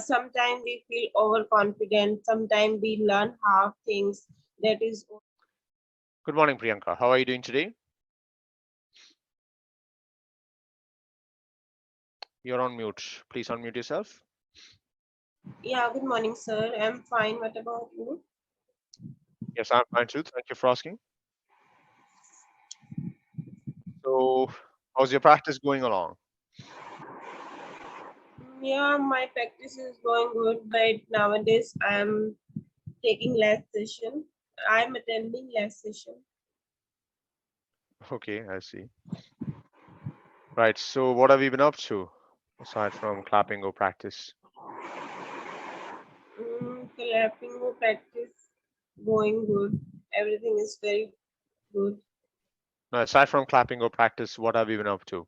Sometimes we feel overconfident. Sometimes we learn half things. That is, Good morning, Priyanka. How are you doing today? You're on mute. Please unmute yourself. yeah. Good morning, sir. I'm fine. What about you? Yes, I'm fine too. Thank you for asking. So, how's your practice going along? Yeah, my practice is going good, but nowadays I'm taking less session. I'm attending less session. Okay, I see. Right. So, what have you been up to aside from clapping or practice? Clapping practice going good. Everything is very good. No, aside from clapping or practice, what have you been up to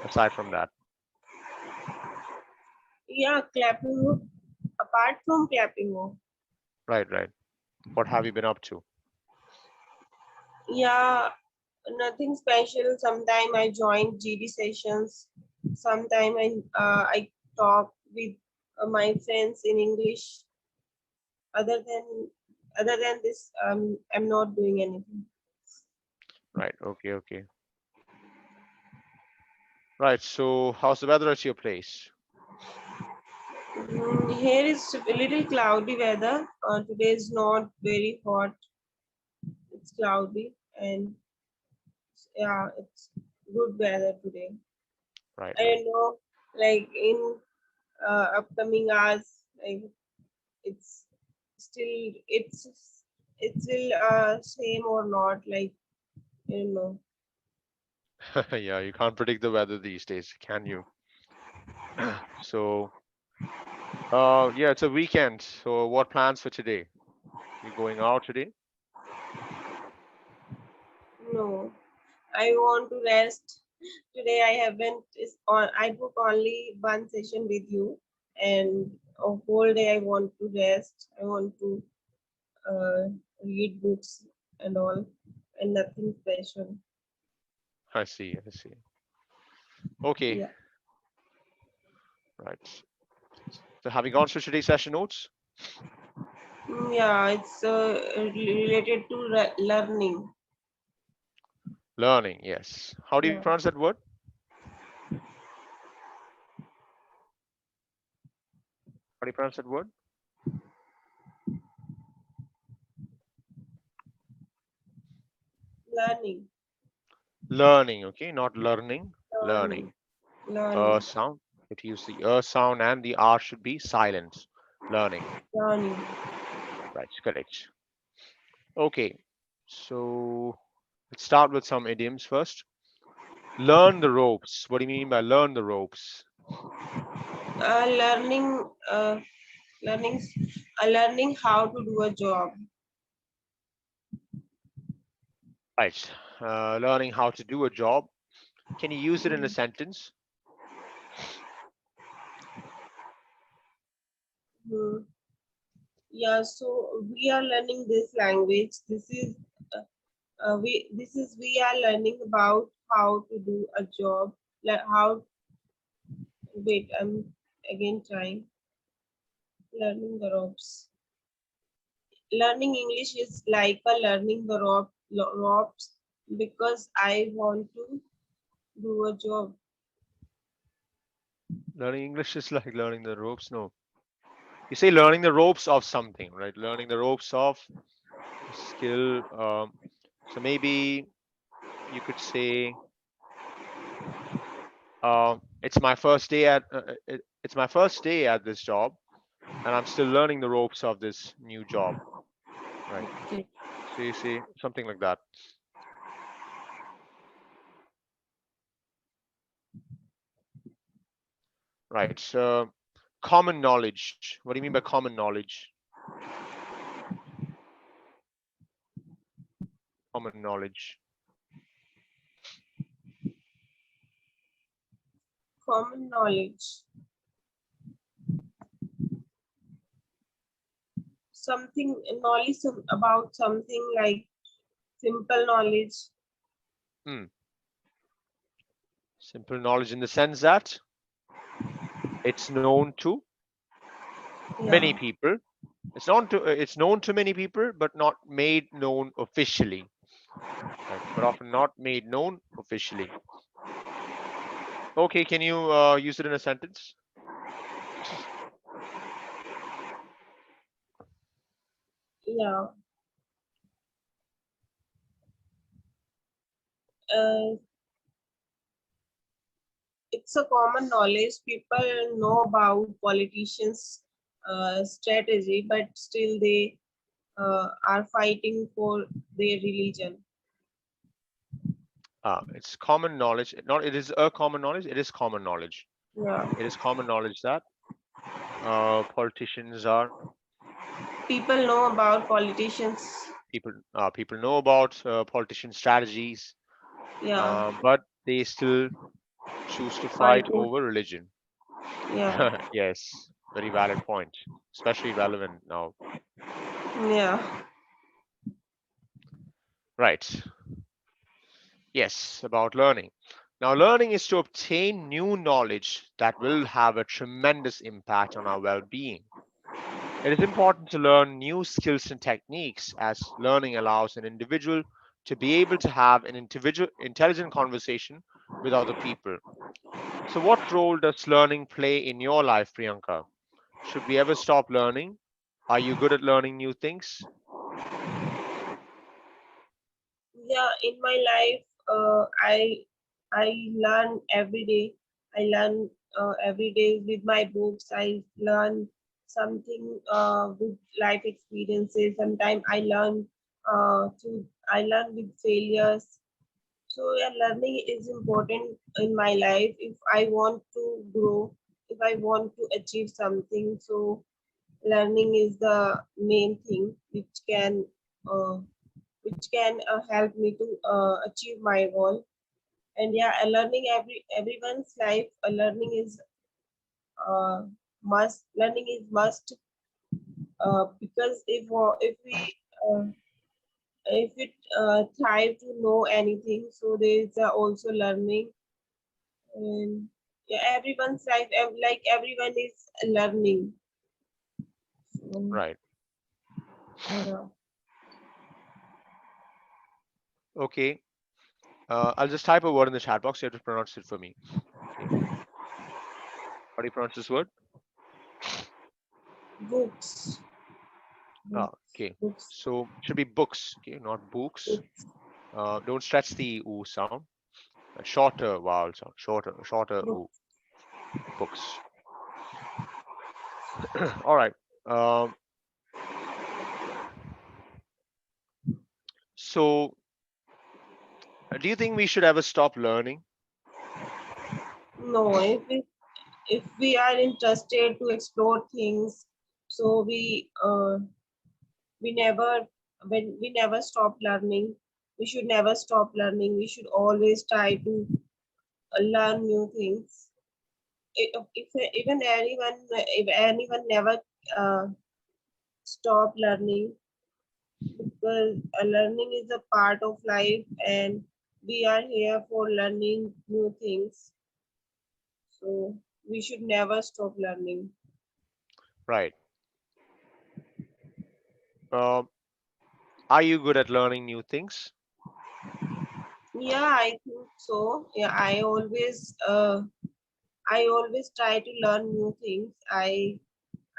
aside from that? Yeah, clapping. Apart from clapping, Right, right. What have you been up to? yeah, nothing special. Sometime I join GD sessions. Sometime I talk with my friends in English. Other than other than this, I'm not doing anything. Right. Okay, okay. Right. So, how's the weather at your place? Here is a little cloudy weather. Today is not very hot. It's cloudy and yeah, it's good weather today. Right, I right. don't know, like in upcoming hours, like it's it's still same or not. Like I don't know. Yeah, you can't predict the weather these days, can you? So, yeah, it's a weekend. So, what plans for today? You going out today? No, I want to rest. Today I haven't is on I book only one session with you and a whole day I want to rest. I want to uh, read books and all and nothing special. I see, I see. Okay, Yeah. right. So, have you gone through today's session notes? Yeah, it's related to learning. Learning, yes. How do you Yeah. pronounce that word? How do you pronounce that word? Learning. Learning, okay, not learning, Learning. learning. Learning. Sound. It use the sound and the R should be silent. Learning. Learning. Right, correct. Okay, so let's start with some idioms first. Learn the ropes. What do you mean by learn the ropes? Learning. Learning. Learning how to do a job. Right. Learning how to do a job. Can you use it in a Mm, sentence? mm. Yeah. So we are learning this language. We are learning about how to do a job. Like how. Wait. I'm again trying. Learning the ropes. Learning English is like a learning the ropes because I want to do a job. Learning English is like learning the ropes. No, you say learning the ropes of something, right? Learning the ropes of a skill. So maybe you could say, it's my first day at it's my first day at this job, and I'm still learning the ropes of this new job, right? Okay. So you say something like that, right? So common knowledge. What do you mean by common knowledge? Common knowledge. Common knowledge. Something knowledge about something like simple knowledge. Hmm. Simple knowledge in the sense that. It's known to many Yeah. people. It's known to many people, but not made known officially. Right? But often not made known officially. Okay, can you use it in a sentence? Yeah. Uh, it's a common knowledge. People know about politicians' strategy, but still they are fighting for their religion. It's common knowledge. Not it is a common knowledge. It is common knowledge. Yeah. It is common knowledge that politicians are People know about politicians. people. People know about politician strategies, Yeah. but they still choose to fight Fighting. over religion. Yeah. Yes, very valid point, especially relevant now. Yeah. Right. Yes, about learning. Now, learning is to obtain new knowledge that will have a tremendous impact on our well being. It is important to learn new skills and techniques as learning allows an individual to be able to have an individual intelligent conversation with other people. So, what role does learning play in your life, Priyanka? Should we ever stop learning? Are you good at learning new things? Yeah. In my life, I learn every day. I learn every day with my books. I learn something with life experiences. Sometimes I learn with failures. So yeah, learning is important in my life. If I want to grow, if I want to achieve something, so learning is the main thing uh, which can help me to achieve my goal. And yeah, learning everyone's life. Learning is uh, must. Learning is must because uh, if we try to know anything, so there is also learning. And yeah, everyone's life, like everyone is learning. So, Right. yeah. Okay. I'll just type a word in the chat box. You have to pronounce it for me. Okay. How do you pronounce this word? Books, Okay. books, So it should be books. Okay, not books. books, Don't stretch the oo sound. A shorter vowel sound. Shorter oo. books. Books. All right. Um, so, do you think we should ever stop learning? No, if we are interested to explore things, so we never when we never stop learning. We should never stop learning. We should always try to learn new things. If even anyone if anyone never uh, stop learning, because learning is a part of life and we are here for learning new things, so we should never stop learning. Right. Um, are you good at learning new things? Yeah, I think so. Yeah, I always try to learn new things. I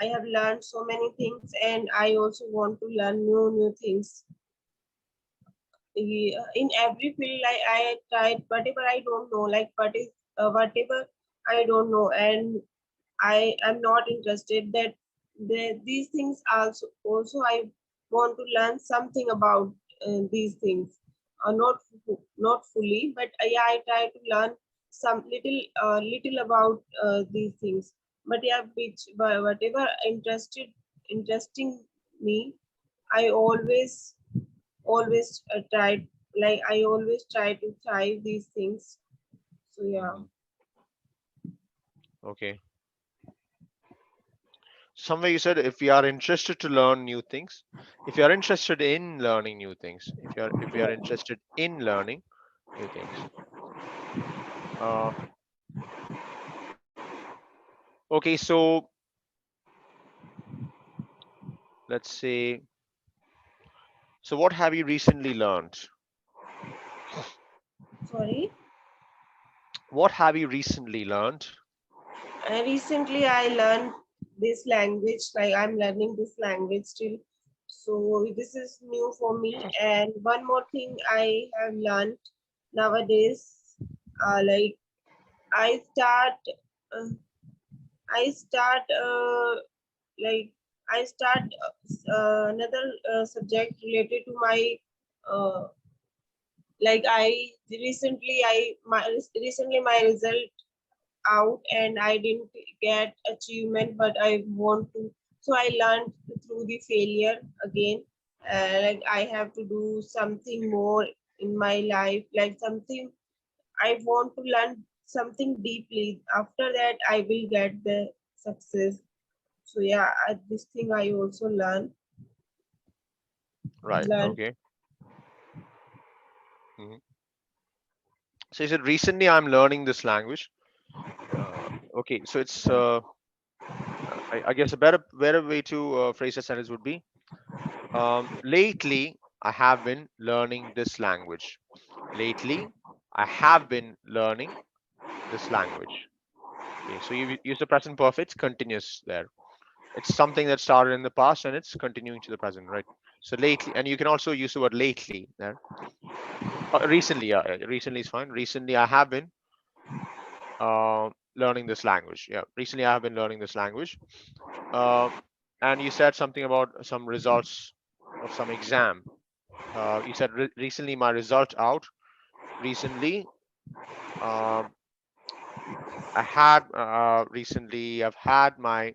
have learned so many things and I also want to learn new things. In every field, like I tried whatever I don't know, like whatever I don't know, and I am not interested that these things also I want to learn something about these things. Not fully, but yeah, I try to learn some little about these things. But yeah, whatever interesting me, I always try, like I always try to try these things. So yeah. Mhm. Okay. Somewhere you said if we are interested to learn new things, if you are interested in learning new things, if we are Yeah. interested in learning new things. Uh, Okay, so let's say, so what have you recently learned? Sorry. What have you recently learned? Recently, I learned this language. Like I'm learning this language still, so this is new for me. And one more thing I have learned nowadays, like I start, uh, I start, like I start another subject related to my, uh, like I recently I my recently my result out and I didn't get achievement, but I want to. So I learned through the failure again. Like I have to do something more in my life, like something I want to learn something deeply. After that, I will get the success. So yeah, this thing I also Right. learn. Okay. Mhm. So you said recently I'm learning this language. Okay. So it's I guess a better way to phrase a sentence would be lately I have been learning this language. Lately I have been learning this language. Okay. So you use the present perfect, it's continuous there. It's something that started in the past and it's continuing to the present, right? So lately, and you can also use the word lately there. Recently, recently is fine. Recently, I have been learning this language. Yeah, recently I have been learning this language. Uh, and you said something about some results of some exam. You said recently my result out. Recently, um, I had recently I've had my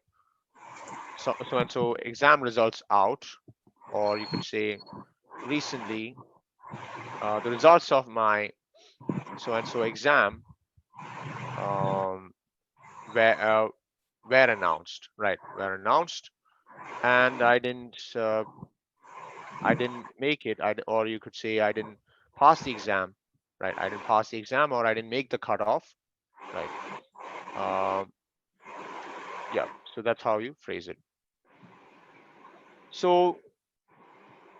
so and so exam results out, or you could say recently the results of my so and so exam um, were were announced, right? Were announced, and I didn't make it. Or you could say I didn't pass the exam, right? I didn't pass the exam, or I didn't make the cutoff, right? Um, yeah. So that's how you phrase it. So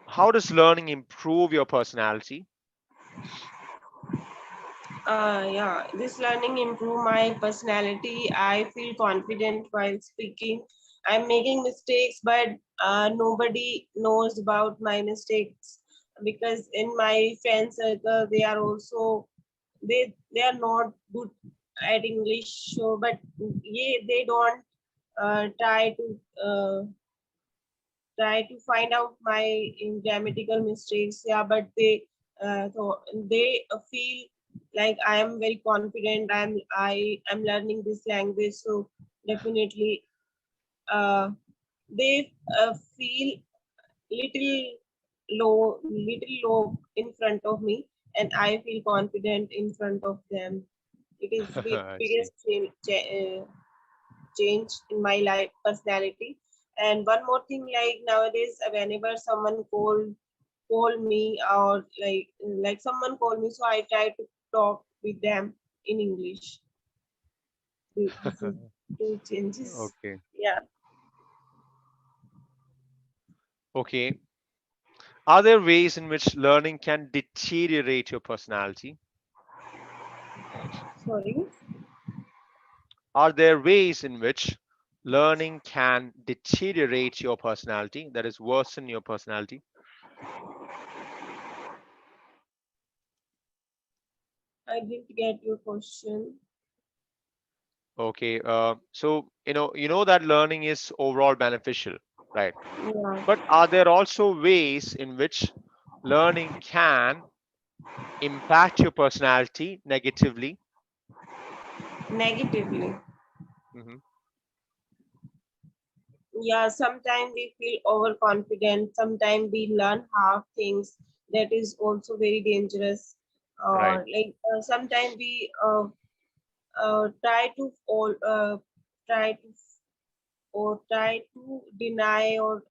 how does learning improve your personality? Yeah, this learning improve my personality. I feel confident while speaking. I'm making mistakes, but nobody knows about my mistakes because in my friend circle they are also they are not good at English. So, but yeah, they don't try to find out my grammatical mistakes. Yeah, but they feel like I am very confident. I am learning this language, so definitely uh, they feel little little low in front of me, and I feel confident in front of them. It is the I see. biggest change in my life personality. And one more thing, like nowadays whenever someone call me, or like someone call me, so I try to talk with them in English. This is two changes. Okay. Yeah. Okay. Are there ways in which learning can deteriorate your personality? Sorry. Are there ways in which learning can deteriorate your personality, that is, worsen your personality? I didn't get your question. Okay, so you know that learning is overall beneficial, right? Yeah. But are there also ways in which learning can impact your personality negatively? Negatively. Hmm. Yeah, sometimes we feel overconfident, sometimes we learn half things. That is also very dangerous. Right. Sometimes we try to try to deny or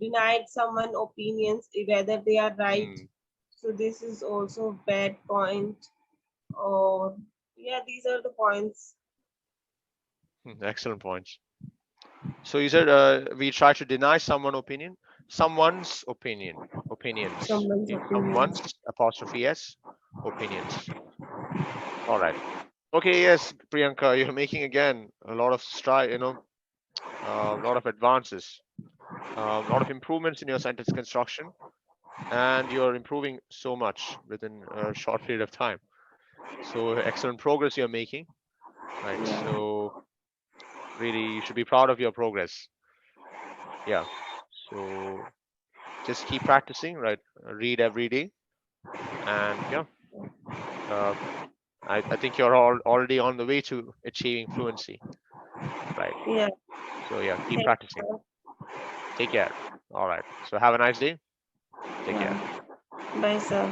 denied someone opinions whether they are right. Hmm. So this is also bad point. Or yeah, these are the points. Excellent points. So you said we try to deny someone's opinions. Someone's Okay, opinion. someone's apostrophe s opinions. All right. Okay. Yes, Priyanka, you're making again a lot of stride. A lot of advances, a lot of improvements in your sentence construction, and you're improving so much within a short period of time. So excellent progress you're making. Right. Yeah. So really, you should be proud of your progress. Yeah. So just keep practicing, right? Read every day, and yeah, uh, I think you're already on the way to achieving fluency, right? Yeah. So yeah, keep Thanks, practicing. sir. Take care. All right. So have a nice day. Take care. Yeah. Bye, sir.